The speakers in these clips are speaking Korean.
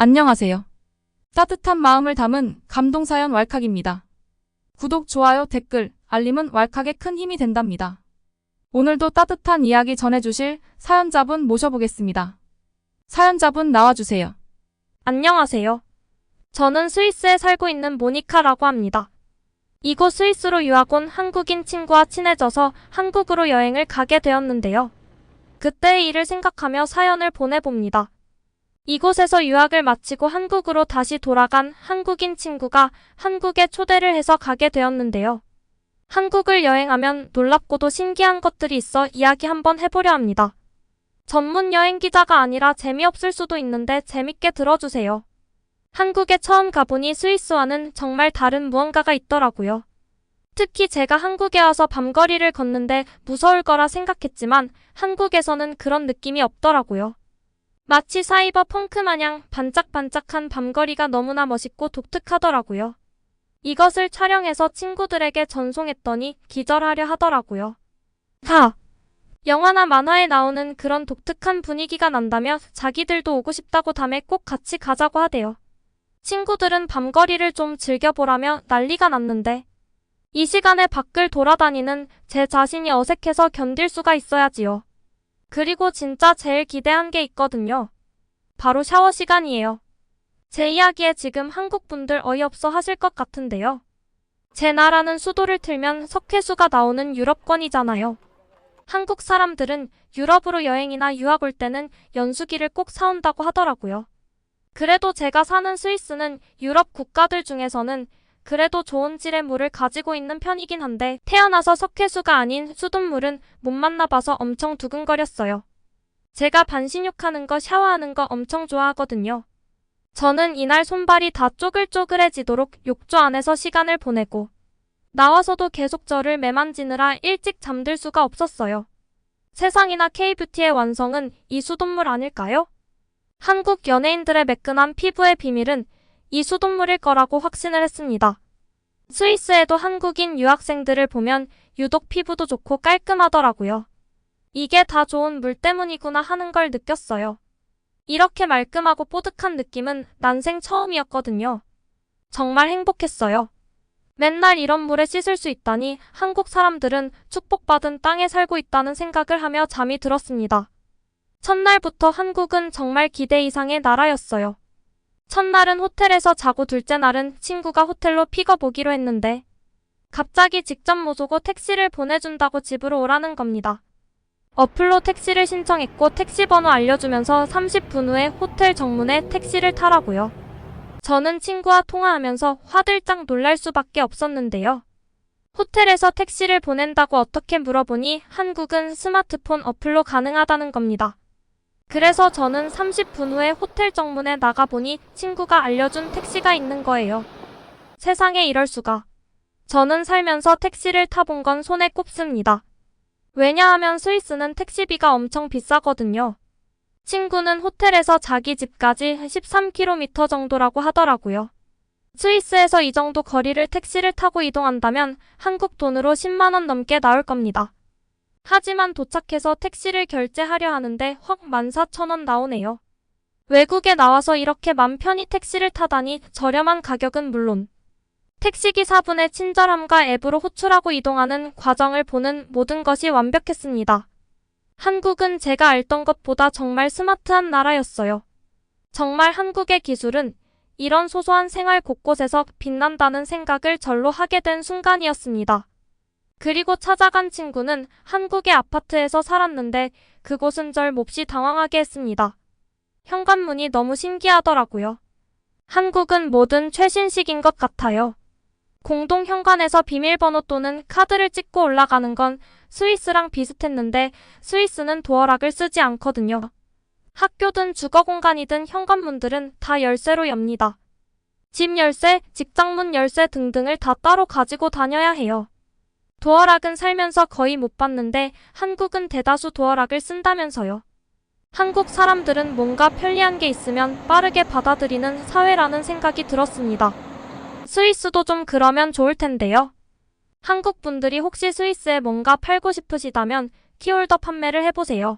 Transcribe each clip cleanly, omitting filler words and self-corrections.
안녕하세요. 따뜻한 마음을 담은 감동사연 왈칵입니다. 구독, 좋아요, 댓글, 알림은 왈칵에 큰 힘이 된답니다. 오늘도 따뜻한 이야기 전해주실 사연자분 모셔보겠습니다. 사연자분 나와주세요. 안녕하세요. 저는 스위스에 살고 있는 모니카라고 합니다. 이곳 스위스로 유학 온 한국인 친구와 친해져서 한국으로 여행을 가게 되었는데요. 그때의 일을 생각하며 사연을 보내봅니다. 이곳에서 유학을 마치고 한국으로 다시 돌아간 한국인 친구가 한국에 초대를 해서 가게 되었는데요. 한국을 여행하면 놀랍고도 신기한 것들이 있어 이야기 한번 해보려 합니다. 전문 여행 기자가 아니라 재미없을 수도 있는데 재밌게 들어주세요. 한국에 처음 가보니 스위스와는 정말 다른 무언가가 있더라고요. 특히 제가 한국에 와서 밤거리를 걷는데 무서울 거라 생각했지만 한국에서는 그런 느낌이 없더라고요. 마치 사이버 펑크 마냥 반짝반짝한 밤거리가 너무나 멋있고 독특하더라고요. 이것을 촬영해서 친구들에게 전송했더니 기절하려 하더라고요. 영화나 만화에 나오는 그런 독특한 분위기가 난다며 자기들도 오고 싶다고 담에 꼭 같이 가자고 하대요. 친구들은 밤거리를 좀 즐겨보라며 난리가 났는데 이 시간에 밖을 돌아다니는 제 자신이 어색해서 견딜 수가 있어야지요. 그리고 진짜 제일 기대한 게 있거든요. 바로 샤워 시간이에요. 제 이야기에 지금 한국 분들 어이없어 하실 것 같은데요. 제 나라는 수도를 틀면 석회수가 나오는 유럽권이잖아요. 한국 사람들은 유럽으로 여행이나 유학 올 때는 연수기를 꼭 사온다고 하더라고요. 그래도 제가 사는 스위스는 유럽 국가들 중에서는 그래도 좋은 질의 물을 가지고 있는 편이긴 한데 태어나서 석회수가 아닌 수돗물은 못 만나봐서 엄청 두근거렸어요. 제가 반신욕하는 거 샤워하는 거 엄청 좋아하거든요. 저는 이날 손발이 다 쪼글쪼글해지도록 욕조 안에서 시간을 보내고 나와서도 계속 저를 매만지느라 일찍 잠들 수가 없었어요. 세상이나 K뷰티의 완성은 이 수돗물 아닐까요? 한국 연예인들의 매끈한 피부의 비밀은 이 수돗물일 거라고 확신을 했습니다. 스위스에도 한국인 유학생들을 보면 유독 피부도 좋고 깔끔하더라고요. 이게 다 좋은 물 때문이구나 하는 걸 느꼈어요. 이렇게 말끔하고 뽀득한 느낌은 난생 처음이었거든요. 정말 행복했어요. 맨날 이런 물에 씻을 수 있다니 한국 사람들은 축복받은 땅에 살고 있다는 생각을 하며 잠이 들었습니다. 첫날부터 한국은 정말 기대 이상의 나라였어요. 첫날은 호텔에서 자고 둘째 날은 친구가 호텔로 픽업 오기로 했는데 갑자기 직접 모시고 택시를 보내준다고 집으로 오라는 겁니다. 어플로 택시를 신청했고 택시 번호 알려주면서 30분 후에 호텔 정문에 택시를 타라고요. 저는 친구와 통화하면서 화들짝 놀랄 수밖에 없었는데요. 호텔에서 택시를 보낸다고 어떻게 물어보니 한국은 스마트폰 어플로 가능하다는 겁니다. 그래서 저는 30분 후에 호텔 정문에 나가보니 친구가 알려준 택시가 있는 거예요. 세상에 이럴 수가. 저는 살면서 택시를 타본 건 손에 꼽습니다. 왜냐하면 스위스는 택시비가 엄청 비싸거든요. 친구는 호텔에서 자기 집까지 13km 정도라고 하더라고요. 스위스에서 이 정도 거리를 택시를 타고 이동한다면 한국 돈으로 10만 원 넘게 나올 겁니다. 하지만 도착해서 택시를 결제하려 하는데 확 14,000원 나오네요. 외국에 나와서 이렇게 맘 편히 택시를 타다니 저렴한 가격은 물론 택시기사분의 친절함과 앱으로 호출하고 이동하는 과정을 보는 모든 것이 완벽했습니다. 한국은 제가 알던 것보다 정말 스마트한 나라였어요. 정말 한국의 기술은 이런 소소한 생활 곳곳에서 빛난다는 생각을 절로 하게 된 순간이었습니다. 그리고 찾아간 친구는 한국의 아파트에서 살았는데 그곳은 절 몹시 당황하게 했습니다. 현관문이 너무 신기하더라고요. 한국은 뭐든 최신식인 것 같아요. 공동 현관에서 비밀번호 또는 카드를 찍고 올라가는 건 스위스랑 비슷했는데 스위스는 도어락을 쓰지 않거든요. 학교든 주거 공간이든 현관문들은 다 열쇠로 엽니다. 집 열쇠, 직장문 열쇠 등등을 다 따로 가지고 다녀야 해요. 도어락은 살면서 거의 못 봤는데 한국은 대다수 도어락을 쓴다면서요. 한국 사람들은 뭔가 편리한 게 있으면 빠르게 받아들이는 사회라는 생각이 들었습니다. 스위스도 좀 그러면 좋을 텐데요. 한국 분들이 혹시 스위스에 뭔가 팔고 싶으시다면 키홀더 판매를 해보세요.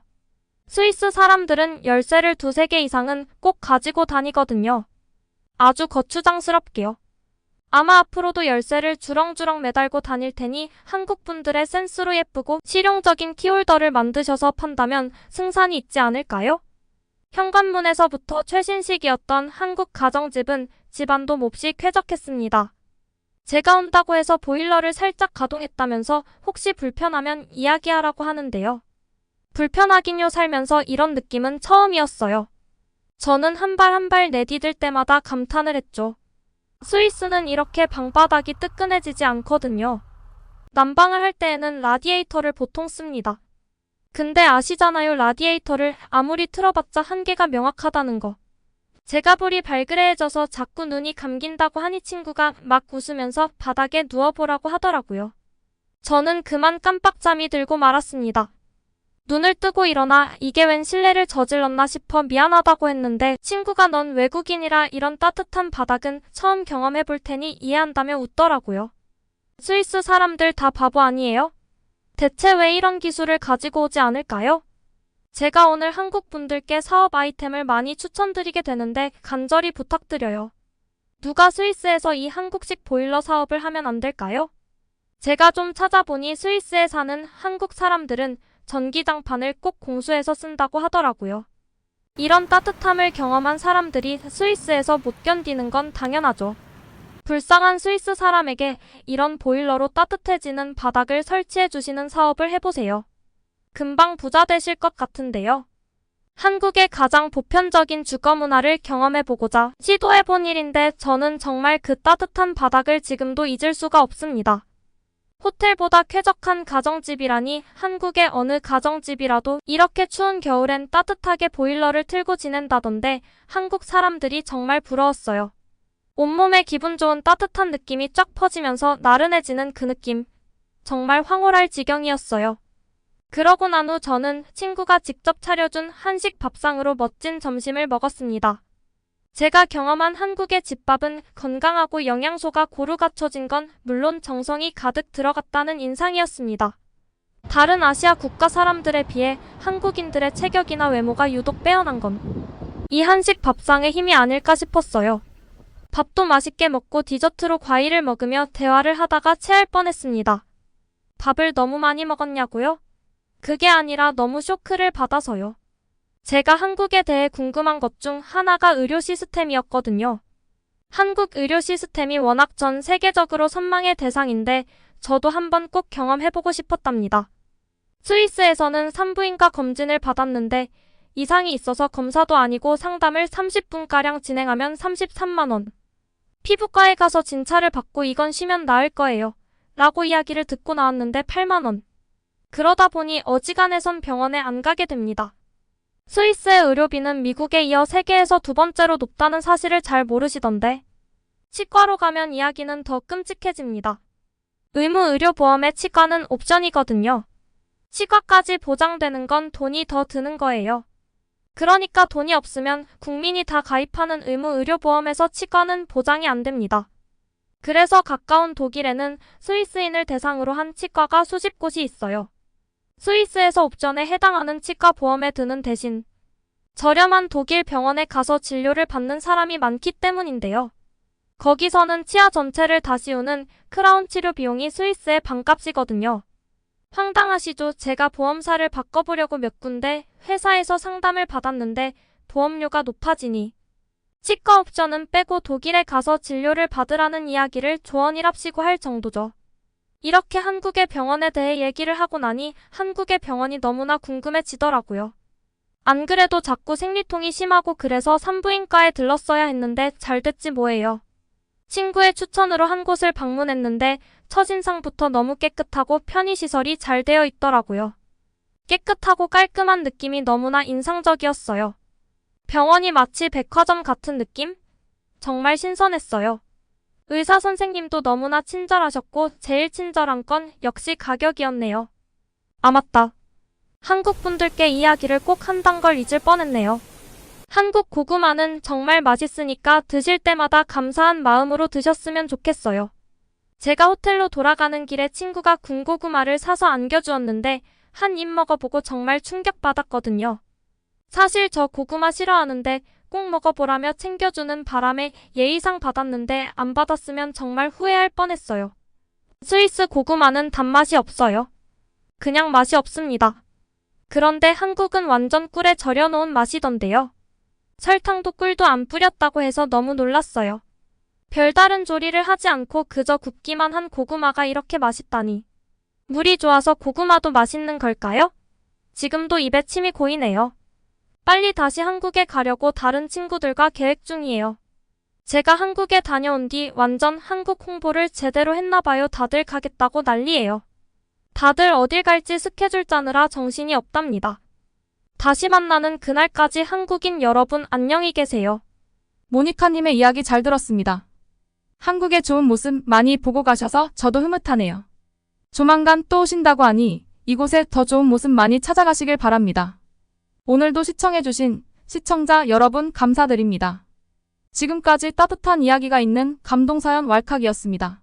스위스 사람들은 열쇠를 두세 개 이상은 꼭 가지고 다니거든요. 아주 거추장스럽게요. 아마 앞으로도 열쇠를 주렁주렁 매달고 다닐 테니 한국 분들의 센스로 예쁘고 실용적인 키홀더를 만드셔서 판다면 승산이 있지 않을까요? 현관문에서부터 최신식이었던 한국 가정집은 집안도 몹시 쾌적했습니다. 제가 온다고 해서 보일러를 살짝 가동했다면서 혹시 불편하면 이야기하라고 하는데요. 불편하긴요. 살면서 이런 느낌은 처음이었어요. 저는 한 발 한 발 내디딜 때마다 감탄을 했죠. 스위스는 이렇게 방바닥이 뜨끈해지지 않거든요. 난방을 할 때에는 라디에이터를 보통 씁니다. 근데 아시잖아요. 라디에이터를 아무리 틀어봤자 한계가 명확하다는 거. 제가 불이 발그레해져서 자꾸 눈이 감긴다고 하니 친구가 막 웃으면서 바닥에 누워보라고 하더라고요. 저는 그만 깜빡잠이 들고 말았습니다. 눈을 뜨고 일어나 이게 웬 실례를 저질렀나 싶어 미안하다고 했는데 친구가 넌 외국인이라 이런 따뜻한 바닥은 처음 경험해 볼 테니 이해한다며 웃더라고요. 스위스 사람들 다 바보 아니에요? 대체 왜 이런 기술을 가지고 오지 않을까요? 제가 오늘 한국 분들께 사업 아이템을 많이 추천드리게 되는데 간절히 부탁드려요. 누가 스위스에서 이 한국식 보일러 사업을 하면 안 될까요? 제가 좀 찾아보니 스위스에 사는 한국 사람들은 전기장판을 꼭 공수해서 쓴다고 하더라고요. 이런 따뜻함을 경험한 사람들이 스위스에서 못 견디는 건 당연하죠. 불쌍한 스위스 사람에게 이런 보일러로 따뜻해지는 바닥을 설치해 주시는 사업을 해보세요. 금방 부자 되실 것 같은데요. 한국의 가장 보편적인 주거 문화를 경험해보고자 시도해본 일인데 저는 정말 그 따뜻한 바닥을 지금도 잊을 수가 없습니다. 호텔보다 쾌적한 가정집이라니 한국의 어느 가정집이라도 이렇게 추운 겨울엔 따뜻하게 보일러를 틀고 지낸다던데 한국 사람들이 정말 부러웠어요. 온몸에 기분 좋은 따뜻한 느낌이 쫙 퍼지면서 나른해지는 그 느낌. 정말 황홀할 지경이었어요. 그러고 난 후 저는 친구가 직접 차려준 한식 밥상으로 멋진 점심을 먹었습니다. 제가 경험한 한국의 집밥은 건강하고 영양소가 고루 갖춰진 건 물론 정성이 가득 들어갔다는 인상이었습니다. 다른 아시아 국가 사람들에 비해 한국인들의 체격이나 외모가 유독 빼어난 건 이 한식 밥상의 힘이 아닐까 싶었어요. 밥도 맛있게 먹고 디저트로 과일을 먹으며 대화를 하다가 체할 뻔했습니다. 밥을 너무 많이 먹었냐고요? 그게 아니라 너무 쇼크를 받아서요. 제가 한국에 대해 궁금한 것 중 하나가 의료 시스템이었거든요. 한국 의료 시스템이 워낙 전 세계적으로 선망의 대상인데 저도 한번 꼭 경험해보고 싶었답니다. 스위스에서는 산부인과 검진을 받았는데 이상이 있어서 검사도 아니고 상담을 30분가량 진행하면 33만 원. 피부과에 가서 진찰을 받고 이건 쉬면 나을 거예요. 라고 이야기를 듣고 나왔는데 8만 원. 그러다 보니 어지간해선 병원에 안 가게 됩니다. 스위스의 의료비는 미국에 이어 세계에서 두 번째로 높다는 사실을 잘 모르시던데 치과로 가면 이야기는 더 끔찍해집니다. 의무 의료보험의 치과는 옵션이거든요. 치과까지 보장되는 건 돈이 더 드는 거예요. 그러니까 돈이 없으면 국민이 다 가입하는 의무 의료보험에서 치과는 보장이 안 됩니다. 그래서 가까운 독일에는 스위스인을 대상으로 한 치과가 수십 곳이 있어요. 스위스에서 옵션에 해당하는 치과 보험에 드는 대신 저렴한 독일 병원에 가서 진료를 받는 사람이 많기 때문인데요. 거기서는 치아 전체를 다 씌우는 크라운 치료 비용이 스위스의 반값이거든요. 황당하시죠? 제가 보험사를 바꿔보려고 몇 군데 회사에서 상담을 받았는데 보험료가 높아지니 치과 옵션은 빼고 독일에 가서 진료를 받으라는 이야기를 조언이랍시고 할 정도죠. 이렇게 한국의 병원에 대해 얘기를 하고 나니 한국의 병원이 너무나 궁금해지더라고요. 안 그래도 자꾸 생리통이 심하고 그래서 산부인과에 들렀어야 했는데 잘 됐지 뭐예요. 친구의 추천으로 한 곳을 방문했는데 첫인상부터 너무 깨끗하고 편의시설이 잘 되어 있더라고요. 깨끗하고 깔끔한 느낌이 너무나 인상적이었어요. 병원이 마치 백화점 같은 느낌? 정말 신선했어요. 의사 선생님도 너무나 친절하셨고 제일 친절한 건 역시 가격이었네요. 아 맞다. 한국 분들께 이야기를 꼭 한단 걸 잊을 뻔했네요. 한국 고구마는 정말 맛있으니까 드실 때마다 감사한 마음으로 드셨으면 좋겠어요. 제가 호텔로 돌아가는 길에 친구가 군고구마를 사서 안겨주었는데 한 입 먹어보고 정말 충격받았거든요. 사실 저 고구마 싫어하는데 꼭 먹어보라며 챙겨주는 바람에 예의상 받았는데 안 받았으면 정말 후회할 뻔했어요. 스위스 고구마는 단맛이 없어요. 그냥 맛이 없습니다. 그런데 한국은 완전 꿀에 절여놓은 맛이던데요. 설탕도 꿀도 안 뿌렸다고 해서 너무 놀랐어요. 별다른 조리를 하지 않고 그저 굽기만 한 고구마가 이렇게 맛있다니. 물이 좋아서 고구마도 맛있는 걸까요? 지금도 입에 침이 고이네요. 빨리 다시 한국에 가려고 다른 친구들과 계획 중이에요. 제가 한국에 다녀온 뒤 완전 한국 홍보를 제대로 했나봐요. 다들 가겠다고 난리예요. 다들 어딜 갈지 스케줄 짜느라 정신이 없답니다. 다시 만나는 그날까지 한국인 여러분 안녕히 계세요. 모니카님의 이야기 잘 들었습니다. 한국의 좋은 모습 많이 보고 가셔서 저도 흐뭇하네요. 조만간 또 오신다고 하니 이곳에 더 좋은 모습 많이 찾아가시길 바랍니다. 오늘도 시청해주신 시청자 여러분 감사드립니다. 지금까지 따뜻한 이야기가 있는 감동사연 왈칵이었습니다.